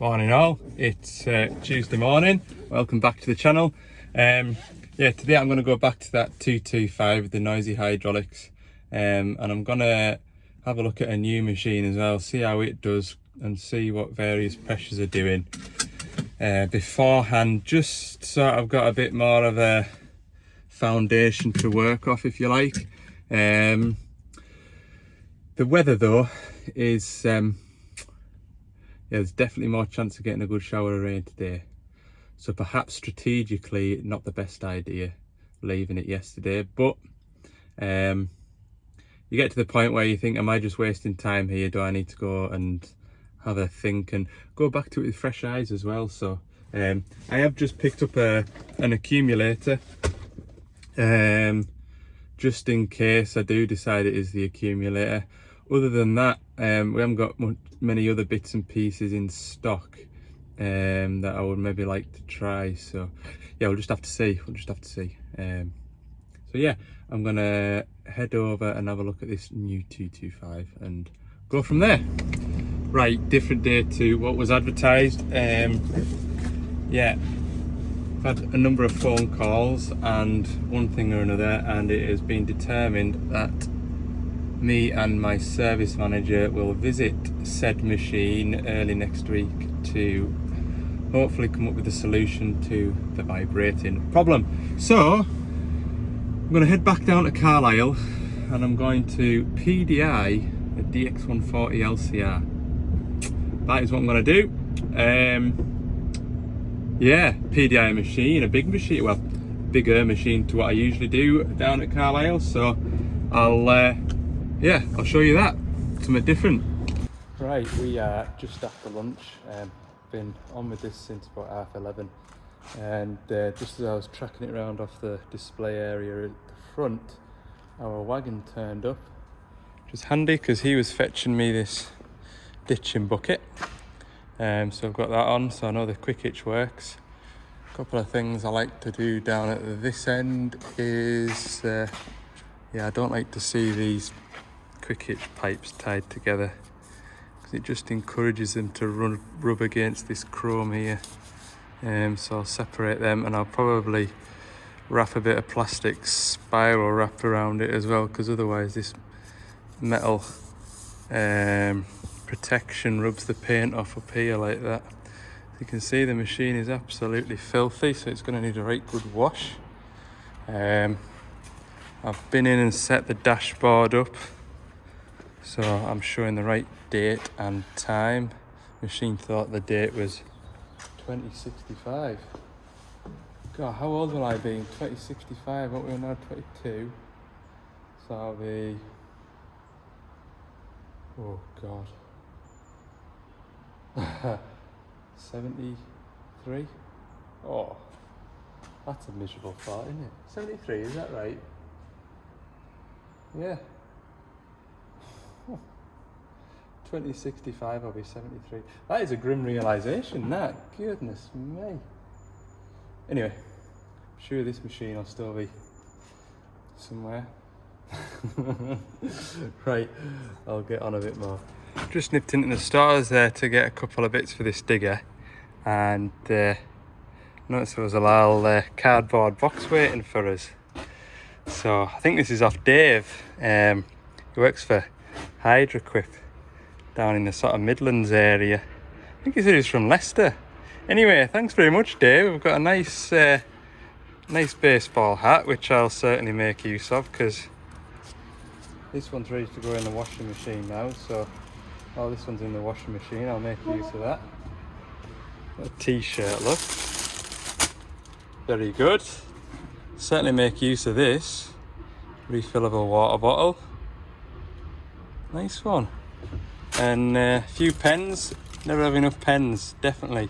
Morning all, it's Tuesday morning. Welcome back to the channel. Today I'm going to go back to that 225 with the noisy hydraulics, and I'm going to have a look at a new machine as well, see how it does and see what various pressures are doing beforehand, just so I've got a bit more of a foundation to work off, if you like. The weather though is there's definitely more chance of getting a good shower of rain today, so perhaps strategically not the best idea leaving it yesterday, but you get to the point where you think, am I just wasting time here? Do I need to go and have a think and go back to it with fresh eyes as well? So I have just picked up an accumulator, just in case I do decide it is the accumulator. Other than that, we haven't got many other bits and pieces in stock that I would maybe like to try. So yeah, we'll just have to see. So yeah, I'm gonna head over and have a look at this new 225 and go from there. Right, different day to what was advertised. Yeah, I've had a number of phone calls and one thing or another, and it has been determined that me and my service manager will visit said machine early next week to hopefully come up with a solution to the vibrating problem. So I'm going to head back down to Carlisle and I'm going to PDI a DX140 LCR. That is what I'm going to do. Yeah, PDI a machine, a big machine, well, bigger machine to what I usually do down at Carlisle. So I'll show you that, something different. Right, we are just after lunch. Been on with this since about 11:30, and just as I was tracking it around off the display area at the front, our wagon turned up, which was handy because he was fetching me this ditching bucket. So I've got that on, so I know the quick hitch works. A couple of things I like to do down at this end is, I don't like to see these quick hitch pipes tied together because it just encourages them to rub against this chrome here. So I'll separate them, and I'll probably wrap a bit of plastic spiral wrap around it as well, because otherwise this metal protection rubs the paint off up here like that. As you can see, the machine is absolutely filthy, so it's going to need a right good wash. I've been in and set the dashboard up, so I'm showing the right date and time. Machine thought the date was 2065. God, how old will I be in 2065? What, we're now 22. So I'll be, oh God, 73? Oh, that's a miserable thought, isn't it? 73, is that right? Yeah. 2065, I'll be 73. That is a grim realisation, that. Goodness me. Anyway, I'm sure this machine will still be somewhere. Right, I'll get on a bit more. Just nipped into the stores there to get a couple of bits for this digger, and noticed there was a little cardboard box waiting for us. So I think this is off Dave. He works for Hydroquip down in the sort of Midlands area. I think he said he's from Leicester. Anyway, thanks very much, Dave. We've got a nice baseball hat, which I'll certainly make use of, because this one's ready to go in the washing machine now. So while this one's in the washing machine, I'll make use of that. Got a t-shirt, look. Very good. Certainly make use of this refillable water bottle. Nice one. And a few pens. Never have enough pens, definitely.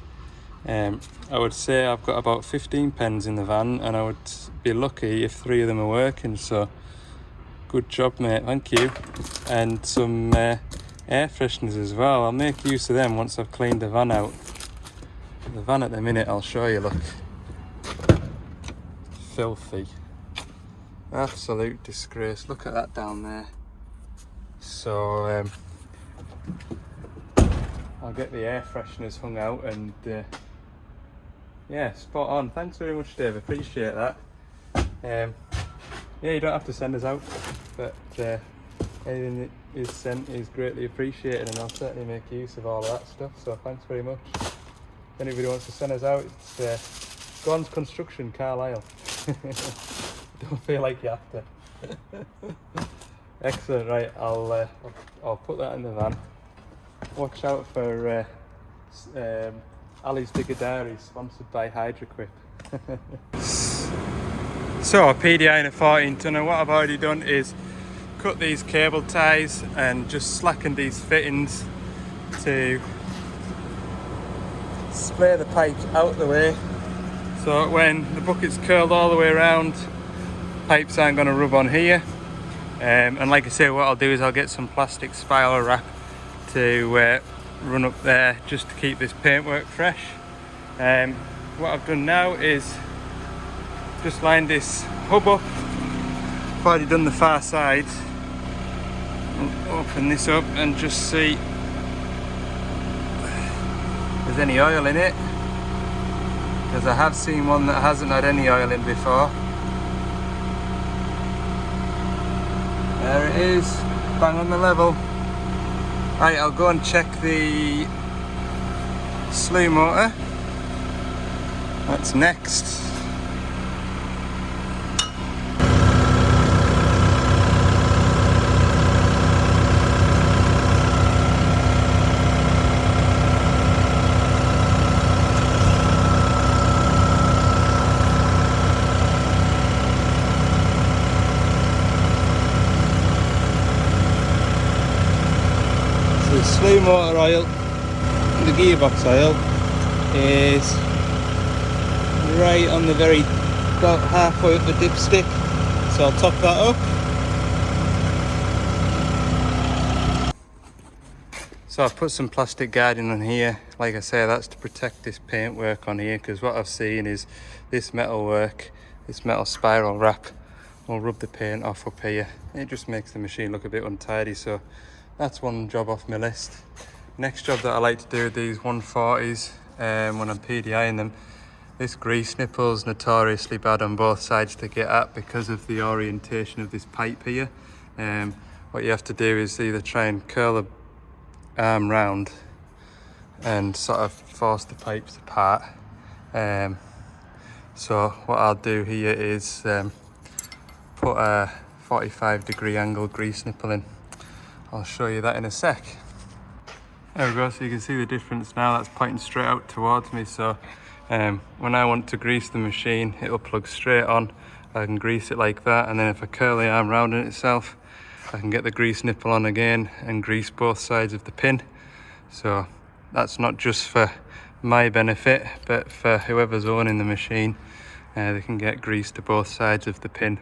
I would say I've got about 15 pens in the van, and I would be lucky if 3 of them are working. So good job, mate, thank you. And some air fresheners as well. I'll make use of them once I've cleaned the van out. The van at the minute, I'll show you, look. Filthy. Absolute disgrace. Look at that down there. So I'll get the air fresheners hung out, and yeah, spot on. Thanks very much, Dave, appreciate that. Yeah, you don't have to send us out, but anything that is sent is greatly appreciated, and I'll certainly make use of all of that stuff, so thanks very much. If anybody wants to send us out, it's Gons Construction, Carlisle. Don't feel like you have to. Excellent, right, I'll put that in the van. Watch out for Ali's Digger Diary, sponsored by Hydroquip. So a PDI and a 14 tonner. What I've already done is cut these cable ties and just slackened these fittings to splay the pipes out the way, so when the bucket's curled all the way around, pipes aren't going to rub on here. And like I say, what I'll do is I'll get some plastic spiral wrap to run up there just to keep this paintwork fresh. What I've done now is just lined this hub up. I've already done the far side. I'll open this up and just see if there's any oil in it, because I have seen one that hasn't had any oil in before. There it is, bang on the level. Right, I'll go and check the slew motor. That's next. The slew motor oil, the gearbox oil, is right on the very, about halfway up the dipstick, so I'll top that up. So I've put some plastic guarding on here. Like I say, that's to protect this paintwork on here, because what I've seen is this metal work, this metal spiral wrap will rub the paint off up here. It just makes the machine look a bit untidy, so that's one job off my list. Next job that I like to do with these 140s when I'm PDIing them, this grease nipple is notoriously bad on both sides to get at because of the orientation of this pipe here. What you have to do is either try and curl the arm round and sort of force the pipes apart. So what I'll do here is put a 45-degree angle grease nipple in. I'll show you that in a sec. There we go, so you can see the difference now. That's pointing straight out towards me, so when I want to grease the machine, it'll plug straight on. I can grease it like that, and then if I curl the arm round in itself, I can get the grease nipple on again and grease both sides of the pin. So that's not just for my benefit, but for whoever's owning the machine, they can get grease to both sides of the pin,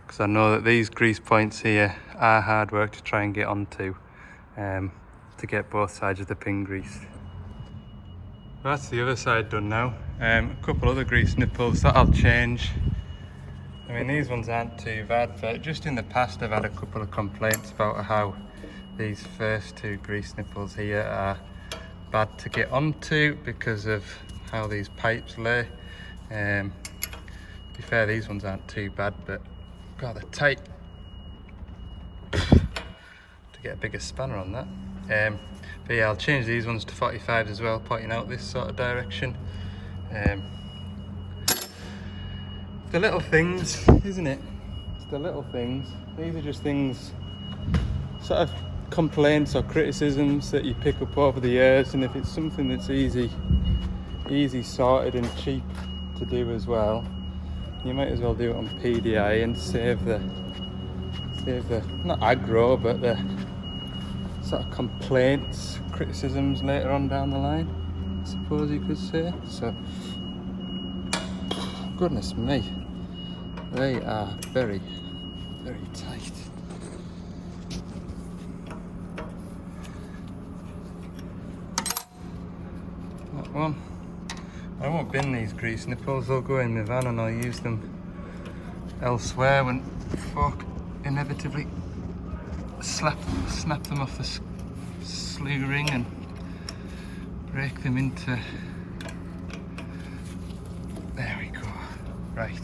because I know that these grease points here are hard work to try and get onto, to get both sides of the pin greased. That's the other side done now. A couple other grease nipples that I'll change. I mean, these ones aren't too bad, but just in the past I've had a couple of complaints about how these first two grease nipples here are bad to get onto because of how these pipes lay. To be fair, these ones aren't too bad, but God, they're tight. To get a bigger spanner on that. But yeah, I'll change these ones to 45s as well, pointing out this sort of direction. The little things, isn't it? It's the little things. These are just things, sort of complaints or criticisms that you pick up over the years, and if it's something that's easy sorted and cheap to do as well, you might as well do it on PDI and save the not aggro, but the sort of complaints, criticisms later on down the line, I suppose you could say. So, goodness me, they are very, very tight. That one. I won't bin these grease nipples, they'll go in my van and I'll use them elsewhere when folk inevitably snap them off the slew ring and break them into, there we go, right,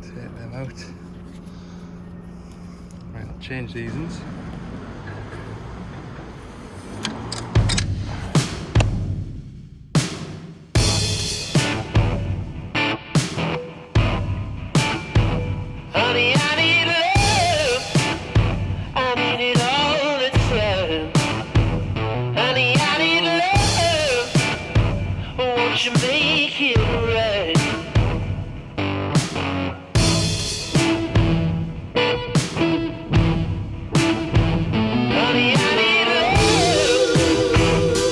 take them out, right, I'll change these ones. Honey, I need love. I need it all the time. Honey, I need love. Won't you make it right? Honey, I need love.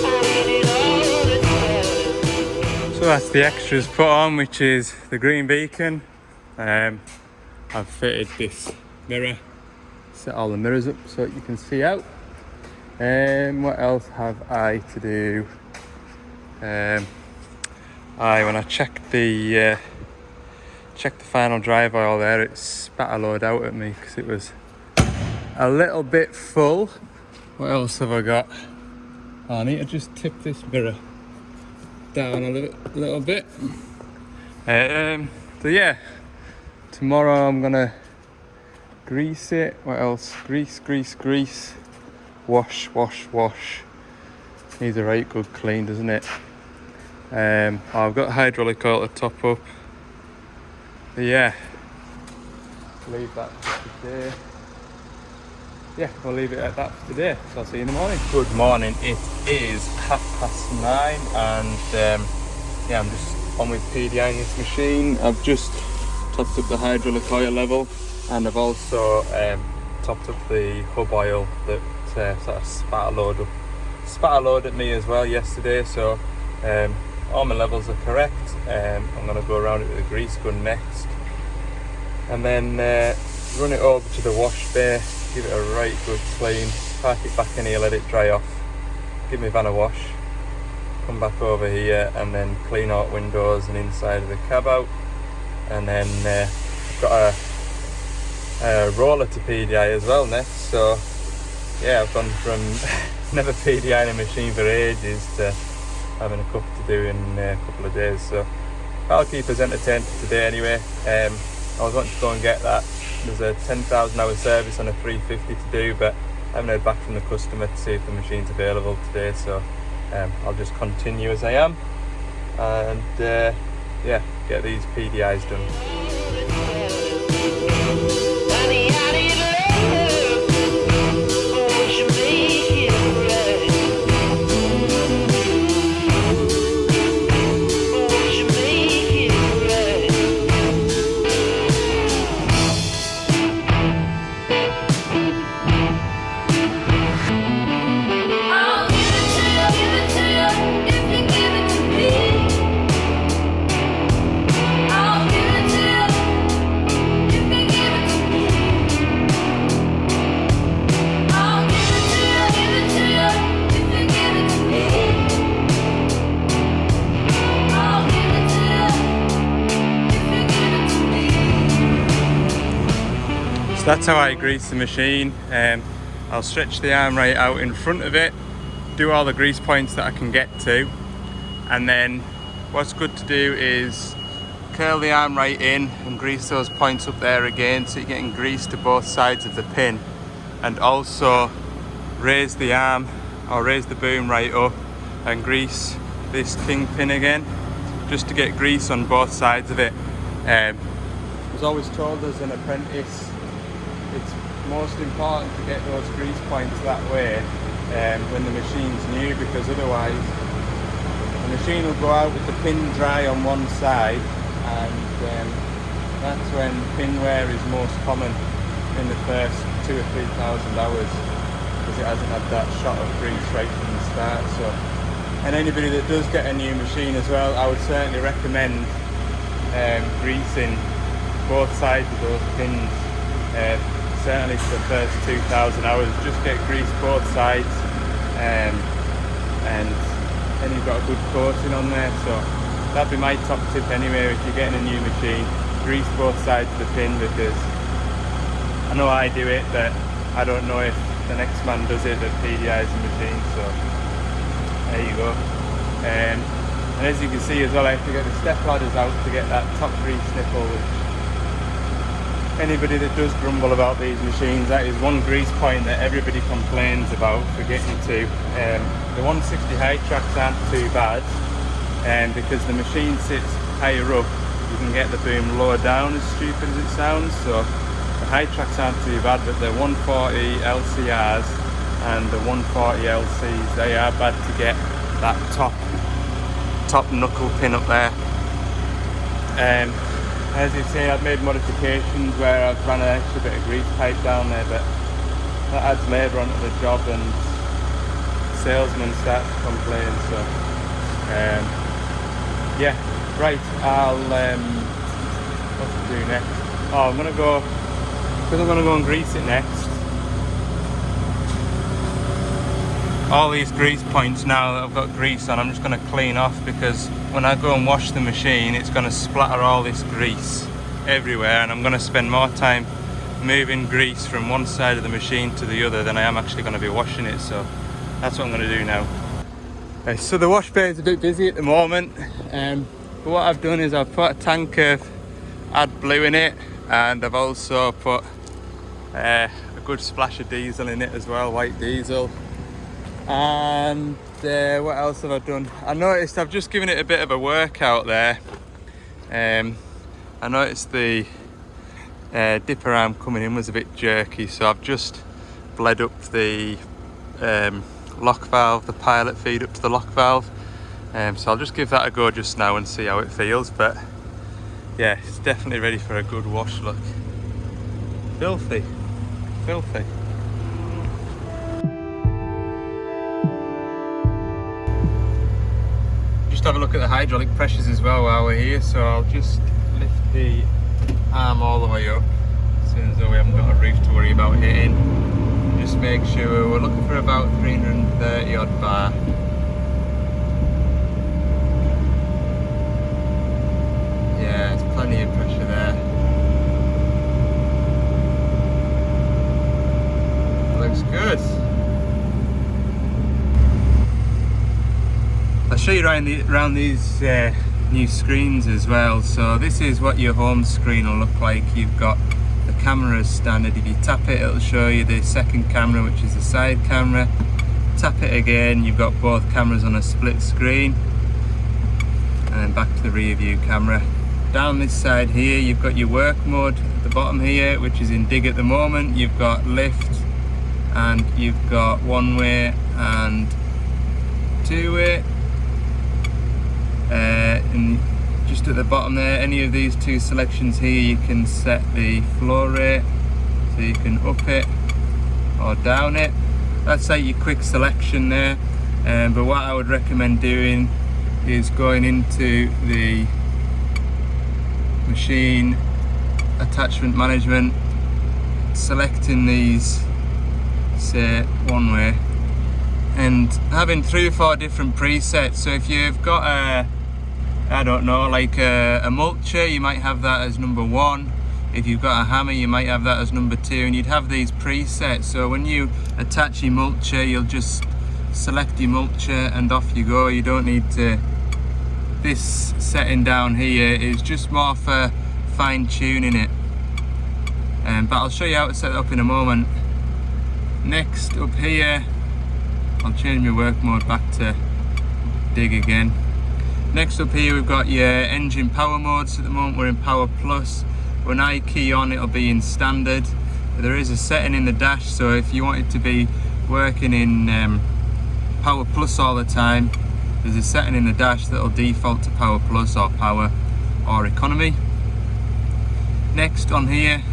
I need it all the time. So that's the extras put on, which is the green beacon. I've fitted this mirror, set all the mirrors up so that you can see out. What else have I to do? When I checked the final drive oil there, it spat a load out at me because it was a little bit full. What else have I got? Oh, I need to just tip this mirror down a little bit. So yeah, tomorrow I'm gonna grease it. What else? Grease. Wash. Needs a right good clean, doesn't it? I've got hydraulic oil to top up. But yeah, leave that for today. Yeah, we'll leave it at that for today. So I'll see you in the morning. Good morning. It is 9:30 and yeah, I'm just on with PDIing this machine. I've just topped up the hydraulic oil level and I've also topped up the hub oil that sort of spat a load at me as well yesterday. So all my levels are correct. I'm going to go around it with a grease gun next and then run it over to the wash bay, give it a right good clean, park it back in here, let it dry off, give my van a wash, come back over here and then clean out windows and inside of the cab out. And then I've got a roller to PDI as well next. So yeah, I've gone from never PDIing a machine for ages to having a couple to do in a couple of days. So I'll keep us entertained for today anyway. I was wanting to go and get that. There's a 10,000 hour service on a 350 to do, but I haven't heard back from the customer to see if the machine's available today. So I'll just continue as I am and yeah, get these PDIs done. Honey, I need love. Won't you make it right? Won't you make it right? I'll give it to you if you give it to me. I'll give it to you if you give it to me. I'll give it to you if you give it to me. I'll give it to you if you give it to me. So that's how I grease the machine. I'll stretch the arm right out in front of it, do all the grease points that I can get to, and then what's good to do is curl the arm right in and grease those points up there again so you're getting grease to both sides of the pin, and also raise the arm or raise the boom right up and grease this kingpin again just to get grease on both sides of it. I was always told as an apprentice it's most important to get those grease points that way when the machine's new, because otherwise the machine will go out with the pin dry on one side, and that's when pin wear is most common in the first 2,000 or 3,000 hours because it hasn't had that shot of grease right from the start. So, and anybody that does get a new machine as well, I would certainly recommend greasing both sides of those pins. Certainly for the first 2,000 hours, just get grease both sides, and then you've got a good coating on there. So that'd be my top tip anyway if you're getting a new machine. Grease both sides of the pin, because I know I do it, but I don't know if the next man does it that PDIs the machine. So There you go. And as you can see as well, I have to get the step ladders out to get that top grease nipple, which anybody that does grumble about these machines, that is one grease point that everybody complains about for getting to. The 160 high tracks aren't too bad, because the machine sits higher up, you can get the boom lower down, as stupid as it sounds. So the high tracks aren't too bad, but the 140 LCRs and the 140 LCs, they are bad to get that top knuckle pin up there. As you see, I've made modifications where I've run an extra bit of grease pipe down there, but that adds labour onto the job and salesmen start to complain. So yeah, right, I'll what to do next? Oh, I'm gonna go and grease it next. All these grease points now that I've got grease on, I'm just going to clean off, because when I go and wash the machine, it's going to splatter all this grease everywhere, and I'm going to spend more time moving grease from one side of the machine to the other than I am actually going to be washing it. So that's what I'm going to do now. So the wash bay is a bit busy at the moment, but what I've done is I've put a tank of AdBlue in it, and I've also put a good splash of diesel in it as well, white diesel. And what else have I done? I noticed I've just given it a bit of a workout there. I noticed the dipper arm coming in was a bit jerky, so I've just bled up the lock valve, the pilot feed up to the lock valve. So I'll just give that a go just now and see how it feels. But yeah, it's definitely ready for a good wash. Look, filthy. Have a look at the hydraulic pressures as well while we're here. So I'll just lift the arm all the way up, since though we haven't got a roof to worry about hitting. Just make sure we're looking for about 330 odd bar. Yeah, there's plenty of pressure there. Looks good. I'll show you around these new screens as well. So this is what your home screen will look like. You've got the camera as standard. If you tap it, it'll show you the second camera, which is the side camera. Tap it again, you've got both cameras on a split screen. And then back to the rear view camera. Down this side here, you've got your work mode at the bottom here, which is in dig at the moment. You've got lift, and you've got one way and two way. And just at the bottom there, any of these two selections here, you can set the flow rate, so you can up it or down it. That's like your quick selection there. But what I would recommend doing is going into the machine attachment management, selecting these, say one way, and having 3 or 4 different presets. So if you've got a, I don't know, like a mulcher, you might have that as number 1. If you've got a hammer, you might have that as number 2, and you'd have these presets. So when you attach your mulcher, you'll just select your mulcher and off you go. You don't need to, this setting down here is just more for fine tuning it. But I'll show you how to set it up in a moment. Next up here, I'll change my work mode back to dig again. Next up here, we've got your engine power modes. At the moment we're in Power Plus. When I key on, it'll be in standard. There is a setting in the dash, so if you want it to be working in Power Plus all the time, there's a setting in the dash that'll default to Power Plus or Power or Economy. Next on here,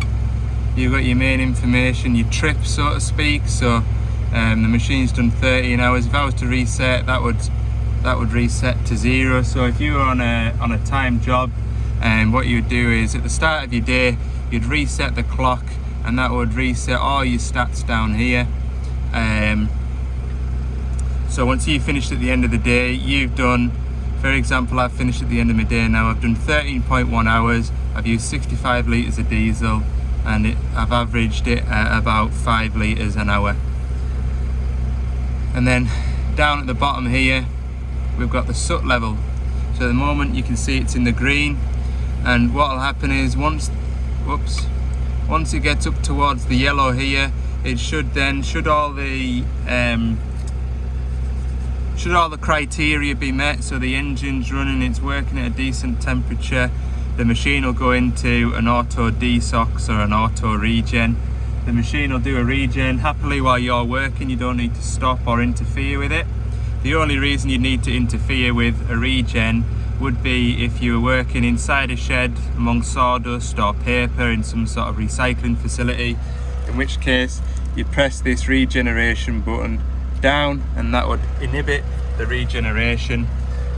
you've got your main information, your trip, so to speak. So the machine's done 13 hours. If I was to reset, that would reset to 0. So if you were on a time job, what you would do is at the start of your day, you'd reset the clock, and that would reset all your stats down here. So once you've finished at the end of the day, you've done, for example, I've finished at the end of my day now, I've done 13.1 hours, I've used 65 litres of diesel, and I've averaged it at about 5 litres an hour. And then down at the bottom here, we've got the soot level. So at the moment you can see it's in the green, and what will happen is once it gets up towards the yellow here, it should all the criteria be met, so the engine's running, it's working at a decent temperature, the machine will go into an auto desox or an auto regen. The machine will do a regen happily while you're working. You don't need to stop or interfere with it. The only reason you need to interfere with a regen would be if you were working inside a shed among sawdust or paper in some sort of recycling facility, in which case you press this regeneration button down and that would inhibit the regeneration.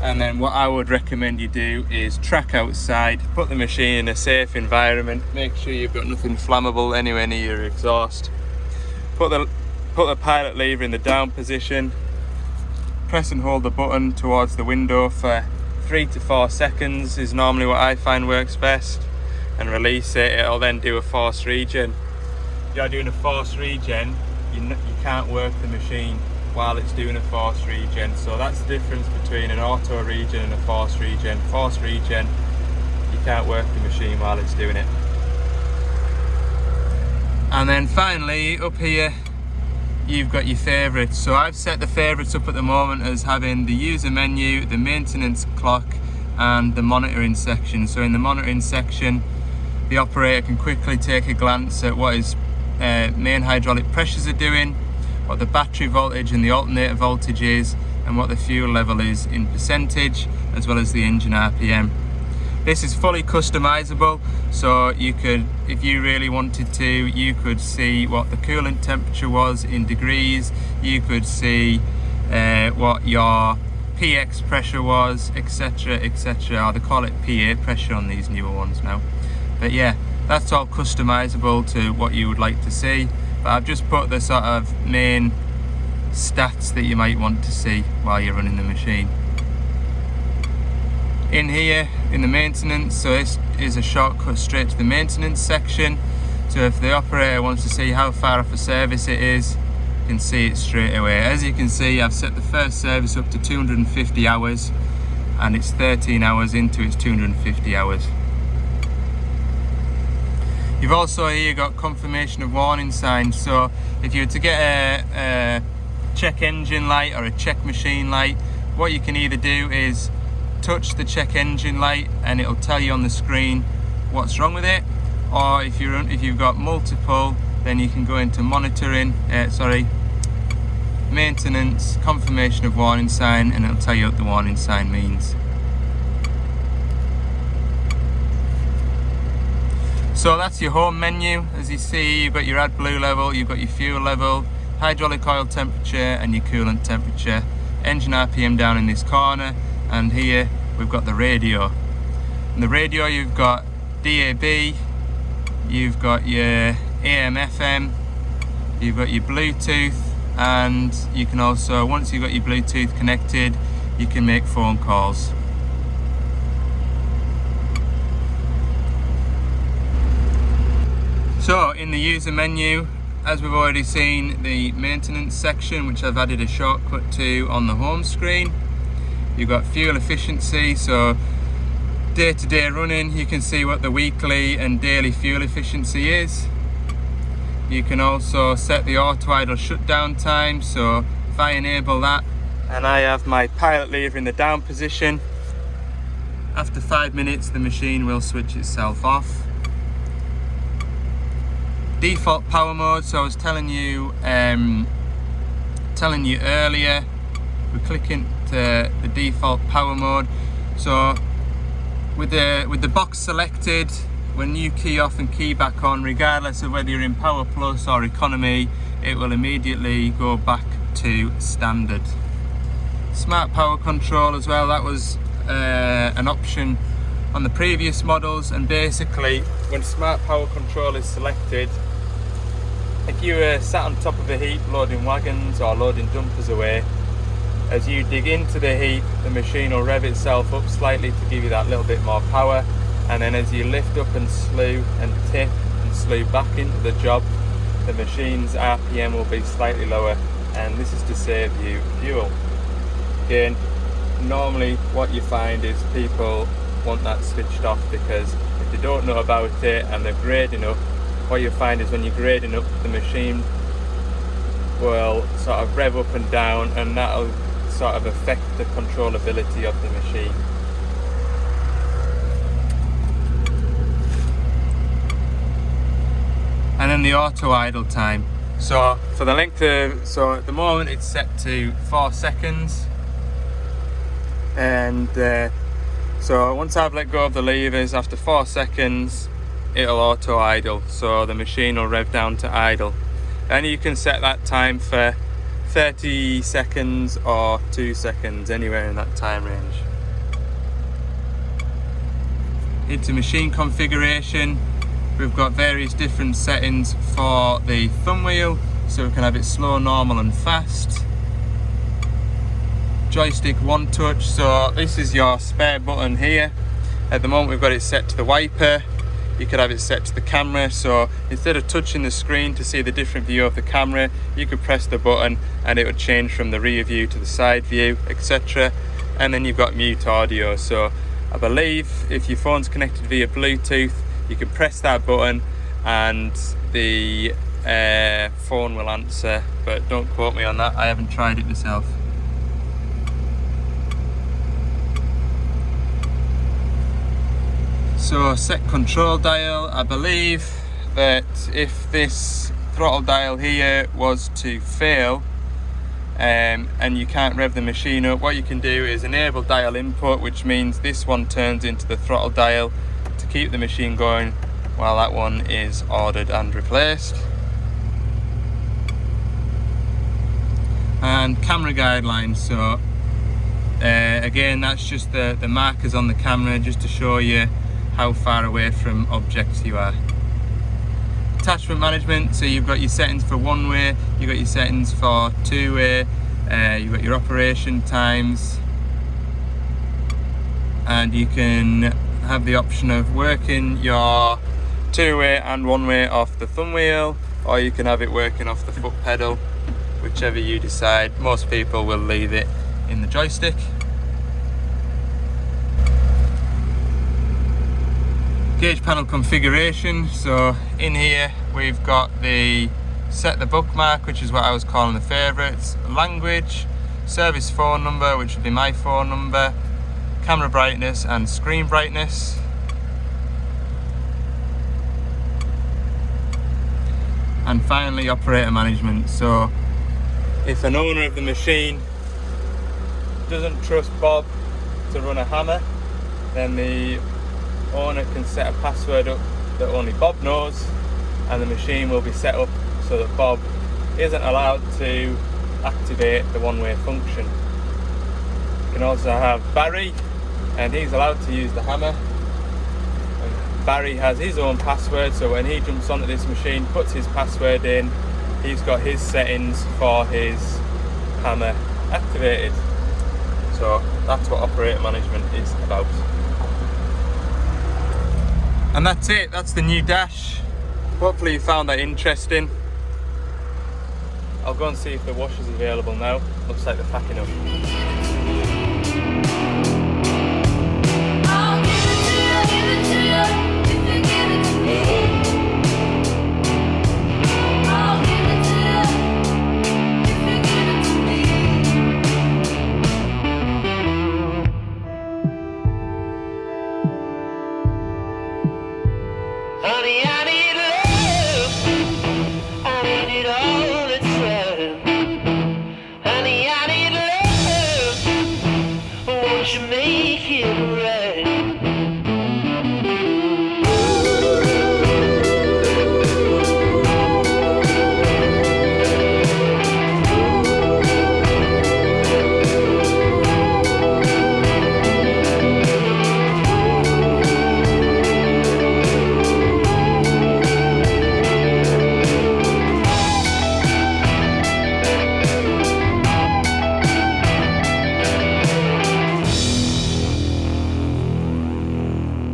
And then what I would recommend you do is track outside, put the machine in a safe environment, make sure you've got nothing flammable anywhere near your exhaust. Put the pilot lever in the down position, press and hold the button towards the window for 3 to 4 seconds is normally what I find works best, and release it. It'll then do a force regen. If you're doing a force regen, you can't work the machine while it's doing a force regen. So that's the difference between an auto regen and a force regen. Force regen, you can't work the machine while it's doing it. And then finally up here you've got your favourites. So I've set the favourites up at the moment as having the user menu, the maintenance clock and the monitoring section. So in the monitoring section the operator can quickly take a glance at what his main hydraulic pressures are doing, what the battery voltage and the alternator voltage is, and what the fuel level is in percentage, as well as the engine RPM. This is fully customizable, so you could, if you really wanted to, you could see what the coolant temperature was in degrees, you could see what your PX pressure was, etc, etc, or they call it PA pressure on these newer ones now. But yeah, that's all customizable to what you would like to see. But I've just put the sort of main stats that you might want to see while you're running the machine. In here, in the maintenance, so this is a shortcut straight to the maintenance section. So if the operator wants to see how far off a service it is, you can see it straight away. As you can see, I've set the first service up to 250 hours and it's 13 hours into its 250 hours. You've also here got confirmation of warning signs. So if you were to get a check engine light or a check machine light, what you can either do is touch the check engine light and it'll tell you on the screen what's wrong with it, or if you've got multiple, then you can go into maintenance, confirmation of warning sign, and it'll tell you what the warning sign means. So that's your home menu. As you see, you've got your AdBlue level, you've got your fuel level, hydraulic oil temperature and your coolant temperature, engine RPM down in this corner, and here we've got the radio. In the radio you've got DAB, you've got your AM FM, you've got your Bluetooth, and you can also, once you've got your Bluetooth connected, you can make phone calls. So in the user menu, as we've already seen, the maintenance section, which I've added a shortcut to on the home screen. You've got fuel efficiency, so day-to-day running, you can see what the weekly and daily fuel efficiency is. You can also set the auto idle shutdown time, so if I enable that and I have my pilot lever in the down position, after 5 minutes the machine will switch itself off. Default power mode, so I was telling you earlier, we're clicking to the default power mode. So with the box selected, when you key off and key back on, regardless of whether you're in Power Plus or Economy, it will immediately go back to standard. Smart power control as well, that was an option on the previous models, and basically when smart power control is selected, if you were sat on top of a heap loading wagons or loading dumpers away, as you dig into the heap, the machine will rev itself up slightly to give you that little bit more power, and then as you lift up and slew and tip and slew back into the job, the machine's RPM will be slightly lower, and this is to save you fuel. again, normally what you find is people want that switched off, because if they don't know about it and they're grading up, what you find is when you're grading up, the machine will sort of rev up and down, and that'll sort of affect the controllability of the machine. And then the auto idle time. So for the length of, so at the moment it's set to 4 seconds, and so once I've let go of the levers, after 4 seconds it'll auto idle, so the machine will rev down to idle. And you can set that time for 30 seconds or 2 seconds, anywhere in that time range. Into machine configuration, we've got various different settings for the thumb wheel, so we can have it slow, normal and fast. Joystick one touch, so this is your spare button here. At the moment we've got it set to the wiper. You could have it set to the camera, so instead of touching the screen to see the different view of the camera, you could press the button and it would change from the rear view to the side view, etc. And then you've got mute audio, so I believe if your phone's connected via Bluetooth, you can press that button and the phone will answer, but don't quote me on that, I haven't tried it myself. So set control dial, I believe that if this throttle dial here was to fail and you can't rev the machine up, what you can do is enable dial input, which means this one turns into the throttle dial to keep the machine going while that one is ordered and replaced. And camera guidelines, so again that's just the markers on the camera just to show you how far away from objects you are. Attachment management, so you've got your settings for one way, you've got your settings for two way, you've got your operation times, and you can have the option of working your two way and one way off the thumb wheel, or you can have it working off the foot pedal, whichever you decide. Most people will leave it in the joystick. Gauge panel configuration, so in here we've got the set the bookmark, which is what I was calling the favourites, language, service phone number, which would be my phone number, camera brightness and screen brightness. And finally operator management, so if an owner of the machine doesn't trust Bob to run a hammer, then the owner can set a password up that only Bob knows, and the machine will be set up so that Bob isn't allowed to activate the one-way function. You can also have Barry, and he's allowed to use the hammer. And Barry has his own password, so when he jumps onto this machine, puts his password in, he's got his settings for his hammer activated. So that's what operator management is about. And that's it, that's the new dash. Hopefully you found that interesting. I'll go and see if the washer's available now. Looks like they're packing up. I'll give it to you, if you give it to me. I'll give it to you, if you give it to me. Honey, I need love. I need it all the time. Honey, I need love. Won't you make it right?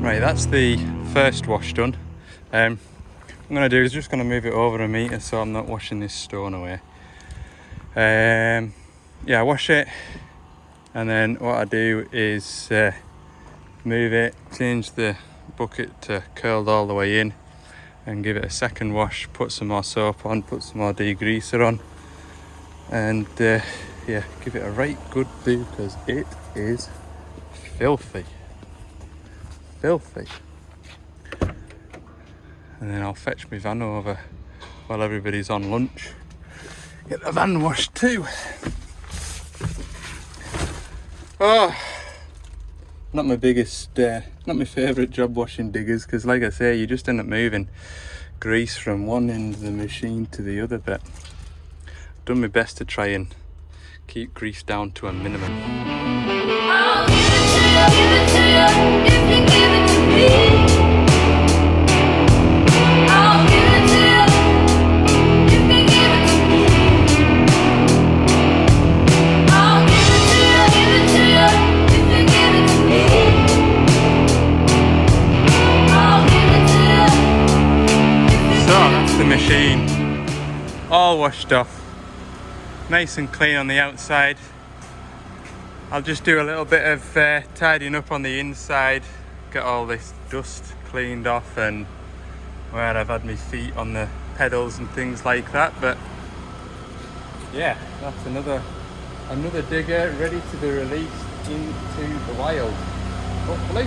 Right, that's the first wash done. What I'm going to do is just going to move it over a metre so I'm not washing this stone away. Yeah, wash it, And then what I do is move it, change the bucket to curled all the way in, and give it a second wash, put some more soap on, put some more degreaser on, and yeah, give it a right good do, because it is filthy. And then I'll fetch my van over while everybody's on lunch, get the van washed too. Oh, not my favourite job, washing diggers, because like I say, you just end up moving grease from one end of the machine to the other, but I've done my best to try and keep grease down to a minimum. I'll give it to you if you give it to me. I'll give it to you if you give it to me. I'll give it to you if you give it to me. I'll give it to you. So that's the machine, all washed off, nice and clean on the outside. I'll just do a little bit of tidying up on the inside, get all this dust cleaned off and where I've had my feet on the pedals and things like that. But yeah, that's another digger ready to be released into the wild, hopefully.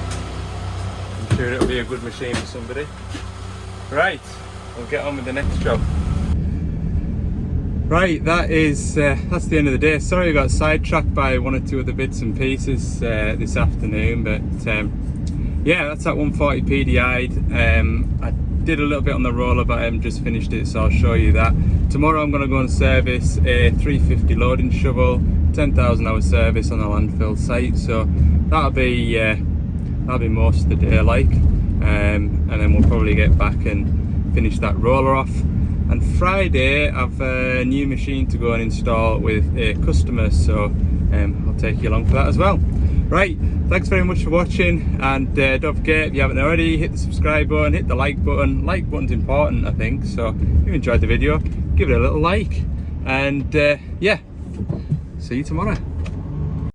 I'm sure it'll be a good machine for somebody. Right, we'll get on with the next job. Right, that's the end of the day. Sorry I got sidetracked by one or two of the bits and pieces this afternoon, but yeah, that's that 140 PDI'd. I did a little bit on the roller, but I haven't just finished it, so I'll show you that. Tomorrow I'm going to go and service a 350 loading shovel, 10,000 hour service on the landfill site, so that'll be most of the day, and then we'll probably get back and finish that roller off. And Friday I've a new machine to go and install with a customer, so I'll take you along for that as well. Right, thanks very much for watching, and don't forget, if you haven't already, hit the subscribe button, hit the like button. Like button's important, I think, so if you enjoyed the video, give it a little like, and yeah, see you tomorrow.